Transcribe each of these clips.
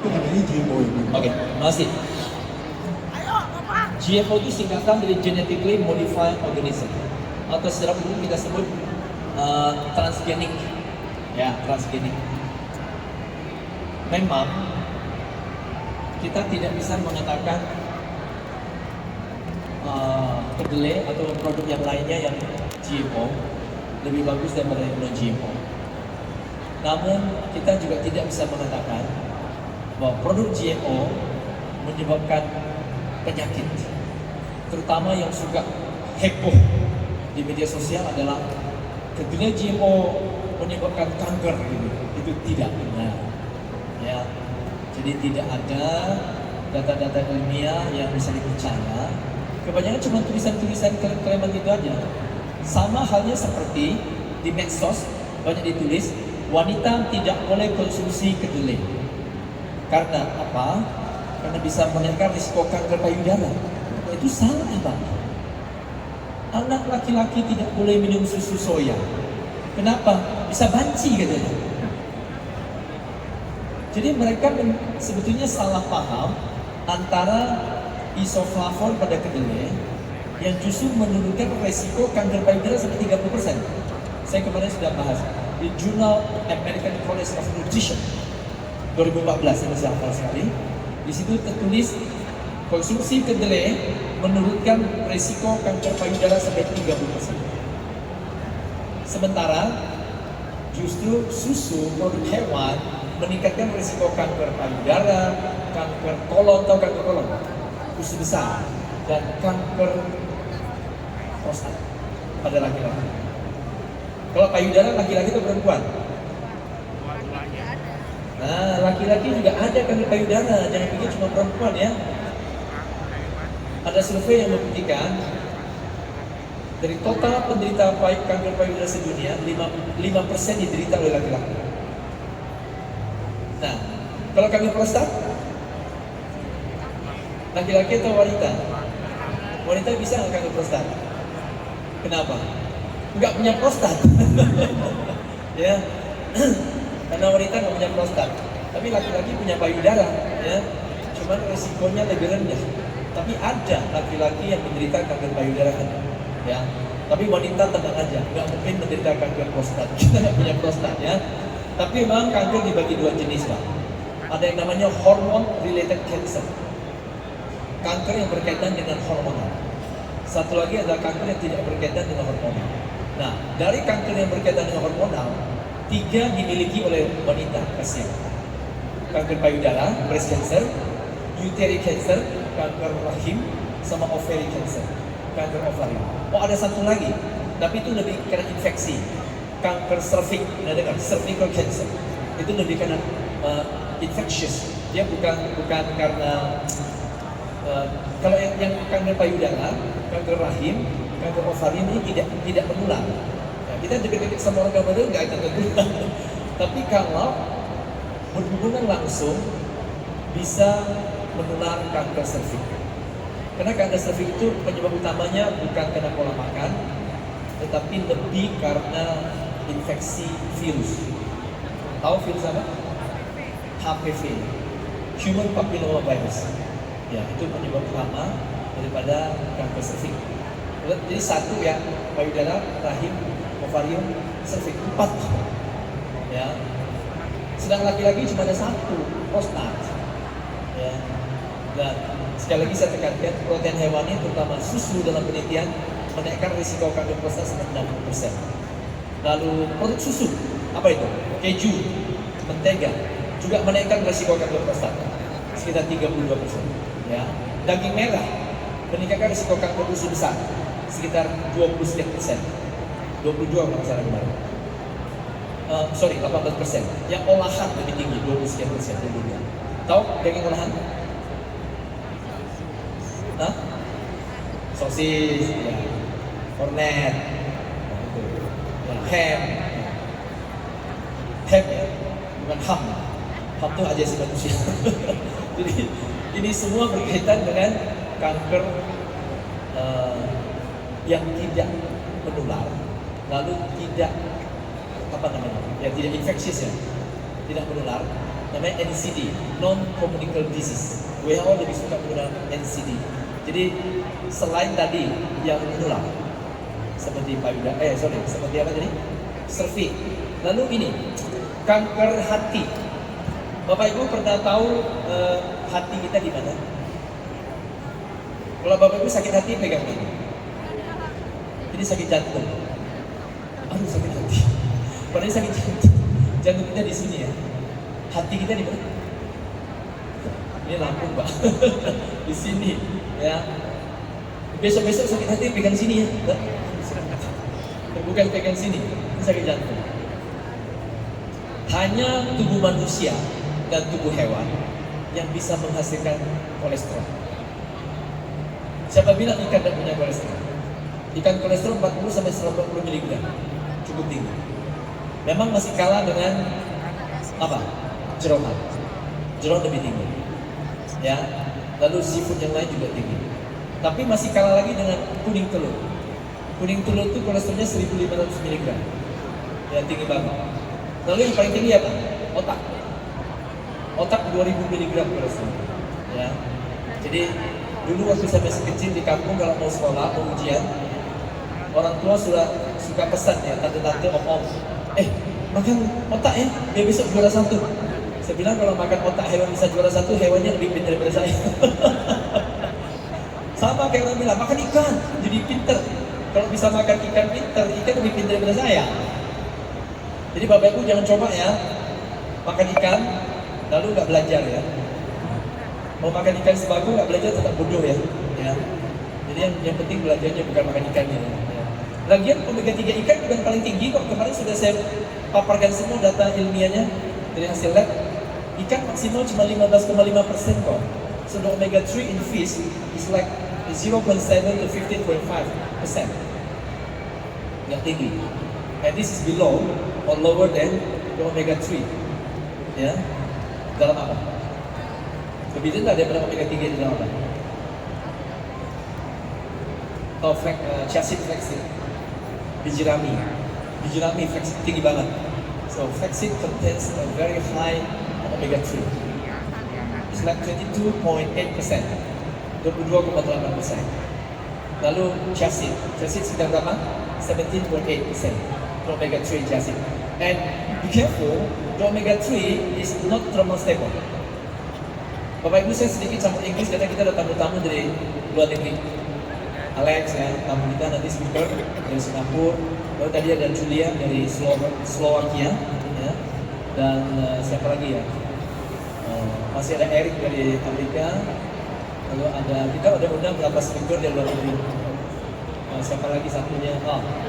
Itu namanya GMO ini. Oke, masih. GMO itu singkatan dari Genetically Modified Organism, atau secara umum kita sebut transgenik. Ya, transgenik. Memang kita tidak bisa mengatakan kedelai atau produk yang lainnya yang GMO lebih bagus daripada yang non-GMO. Namun kita juga tidak bisa mengatakan bahwa produk GMO menyebabkan penyakit. Terutama yang suka heboh di media sosial adalah kedelai GMO menyebabkan kanker gitu. Itu tidak benar. Ya. Jadi tidak ada data-data ilmiah yang bisa dipercaya. Kebanyakan cuma tulisan-tulisan klaim itu aja. Sama halnya seperti di medsos banyak ditulis wanita tidak boleh konsumsi kedelai. Karena apa? Karena bisa menaikkan risiko kanker payudara. Itu salah, Pak. Anak laki-laki tidak boleh minum susu soya. Kenapa? Bisa banci katanya. Jadi mereka sebetulnya salah paham antara isoflavon pada kedelai yang justru menurunkan resiko kanker payudara sampai 30%. Saya kemarin sudah bahas di Journal American College of Nutrition 2014, saya masih hafal sekali. Di situ tertulis konsumsi kedelai menurunkan resiko kanker payudara sampai 30%. Sementara justru susu produk hewan meningkatkan risiko kanker payudara, kanker kolon, atau kanker kolon, usus besar, dan kanker prostat pada laki-laki. Kalau payudara laki-laki atau perempuan? Nah, laki-laki juga ada kanker payudara, jangan pikir cuma perempuan ya. Ada survei yang membuktikan dari total penderita kanker payudara sedunia, 5% diderita oleh laki-laki. Nah, kalau kanker prostat, laki-laki atau wanita? Wanita bisa nggak kanker prostat? Kenapa? Nggak punya prostat. Ya, karena wanita nggak punya prostat. Tapi laki-laki punya payudara, ya. Cuman resikonya lebih rendah. Tapi ada laki-laki yang menderita kanker payudara, ya. Tapi wanita tenang aja, nggak mungkin menderita kanker prostat. Kita nggak punya prostat, ya. Tapi memang kanker dibagi dua jenis, Pak. Ada yang namanya hormone related cancer. Kanker yang berkaitan dengan hormonal. Satu lagi adalah kanker yang tidak berkaitan dengan hormonal. Nah, dari kanker yang berkaitan dengan hormonal, 3 dimiliki oleh wanita pasien. Kanker payudara, breast cancer, uterine cancer, kanker rahim, sama ovarian cancer, kanker ovarian. Oh, ada satu lagi, tapi itu lebih karena infeksi. Kanker cervix, dengar cervical cancer, itu lebih karena infectious. Dia bukan karena kalau yang kanker payudara, kanker rahim, kanker ovarian ini tidak menular. Nah, kita dekat-dekat sama orang baru nggak akan menular. Tapi kalau berhubungan langsung bisa menular kanker cervix. Karena kanker cervix itu penyebab utamanya bukan karena pola makan, tetapi lebih karena infeksi virus. Tahu virus apa? HPV, Human Papilloma Virus. Ya, itu penyebab utama daripada kanker cervix. Jadi satu ya, payudara, rahim, ovarium, cervix, 4. Ya. Sedang laki-laki cuma ada 1, prostat. Ya. Dan sekali lagi saya tekankan, protein hewani terutama susu dalam penelitian menaikkan risiko kanker prostat sampai 60%. Lalu produk susu, apa itu? Keju, mentega, juga menaikkan risiko kanker prostat sekitar 32%. Ya. Daging merah meningkatkan risiko kanker usus besar sekitar 20%. 22 kalau salah kemarin. 18%. Yang olahan lebih tinggi, 20%. Tahu daging olahan? Hah? Sosis, ya. Kornet, ya. Ham, ya, bukan ham. Ham itu aja sih manusia. Jadi ini semua berkaitan dengan kanker yang tidak menular, lalu tidak yang tidak infeksius ya, tidak menular, namanya NCD, non-communicable disease. WHO lebih suka menggunakan NCD. Jadi selain tadi yang menular seperti seperti apa tadi? Cervix. Lalu ini kanker hati. Bapak Ibu pernah tahu hati kita di mana? Kalau Bapak Ibu sakit hati pegang ini. Ini sakit jantung. Aduh sakit hati. Padahal sakit jantung. Jantung kita di sini ya. Hati kita di mana? Ini lambung, Pak. Di sini ya. Besok-besok sakit hati pegang sini ya. Bukan pegang sini. Ini sakit jantung. Hanya tubuh manusia dan tubuh hewan yang bisa menghasilkan kolesterol. Siapa bilang ikan tidak punya kolesterol? Ikan kolesterol 40 sampai 140 mg, cukup tinggi. Memang masih kalah dengan apa? Jeroan. Jeroan lebih tinggi. Ya. Lalu seafood yang lain juga tinggi. Tapi masih kalah lagi dengan kuning telur. Kuning telur itu kolesterolnya 1500 mg. Ya, tinggi banget. Lalu yang paling tinggi apa? Otak. Otak 2000 mg kolesterol. Ya. Jadi dulu waktu saya masih kecil di kampung kalau mau sekolah, mau ujian, orang tua suka pesan ya, tante-tante, om-om, makan otak ya, biar besok juara 1. Saya bilang kalau makan otak hewan bisa juara 1, hewannya lebih pintar daripada saya. Sama kayak orang bilang, makan ikan, jadi pintar. Kalau bisa makan ikan pintar, ikan lebih pintar daripada saya. Jadi Bapak Ibu jangan coba ya, makan ikan, lalu nggak belajar ya. Mau makan ikan sebagus nggak belajar tetap bodoh ya. Jadi yang penting belajarnya bukan makan ikannya. Ya. Lagian omega 3 ikan bukan paling tinggi kok. Kemarin sudah saya paparkan semua data ilmiahnya dari hasil lab. Ikan maksimal cuma 15,5% kok. So the omega 3 in fish is like 0.7 to 15.5%. Nggak tinggi. And this is below or lower than the omega 3. Ya. Dalam apa? Lebih rendah daripada omega 3 di dalam apa? Chia seed flaxseed, biji rami flaxseed tinggi banget. So flaxseed contains a very high omega 3. It's like 22.8%, 22,8%. Lalu chia seed sekitar berapa? 17.8% omega 3 chia seed. And be careful, the omega 3 is not thermostable. Bapak Ibu saya sedikit campur Inggris karena kita ada tamu-tamu dari luar negeri. Alex ya, tamu kita nanti speaker dari Singapura. Lalu tadi ada Julia dari Slovakia ya. Dan siapa lagi ya? Masih ada Eric dari Amerika. Lalu kita ada undang berapa speaker dari luar negeri. Siapa lagi satunya?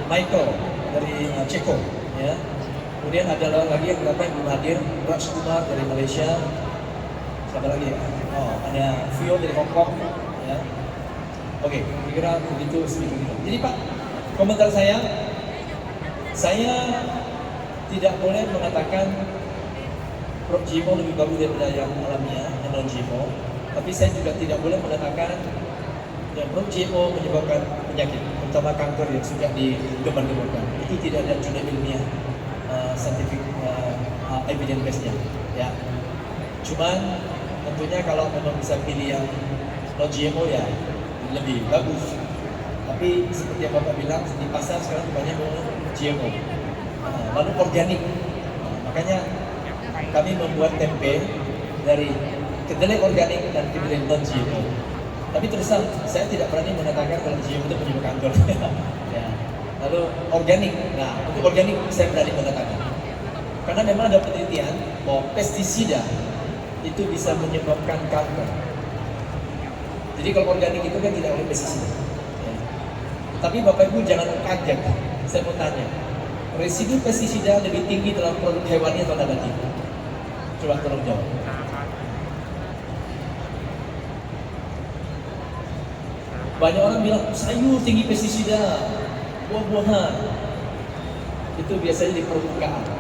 Michael dari Ceko ya. Kemudian ada lagi yang berapa yang belum hadir? Raj Kumar dari Malaysia. Siapa lagi ya? Ada Vio dari Hong Kong ya. Oke, kira-kira begitu sedikit gitu. Jadi Pak, komentar saya tidak boleh mengatakan GMO lebih bagus daripada yang alamiah, yang non-GMO. Tapi saya juga tidak boleh mengatakan yang GMO menyebabkan penyakit, terutama kanker yang sudah digembar-gemborkan. Itu tidak ada jurnal ilmiah, scientific evidence base-nya. Ya. Cuman tentunya kalau memang bisa pilih yang non-GMO ya lebih bagus. Tapi seperti yang Bapak bilang, di pasar sekarang banyak GMO. Lalu organik. Makanya kami membuat tempe dari kedelai organik dan kedelai non-GMO. Tapi terus terang, saya tidak berani mengatakan kalau GMO itu menyebabkan kanker. Ya. Lalu organik. Nah, untuk organik saya berani mengatakan. Karena memang ada penelitian bahwa pestisida itu bisa menyebabkan kanker. Jadi kalau organik itu kan tidak oleh pestisida. Ya. Tapi Bapak Ibu jangan kaget. Saya mau tanya, residu pestisida lebih tinggi dalam produk hewani atau nabati? Coba tolong jawab. Banyak orang bilang sayur tinggi pestisida, buah-buahan. Itu biasanya di permukaan.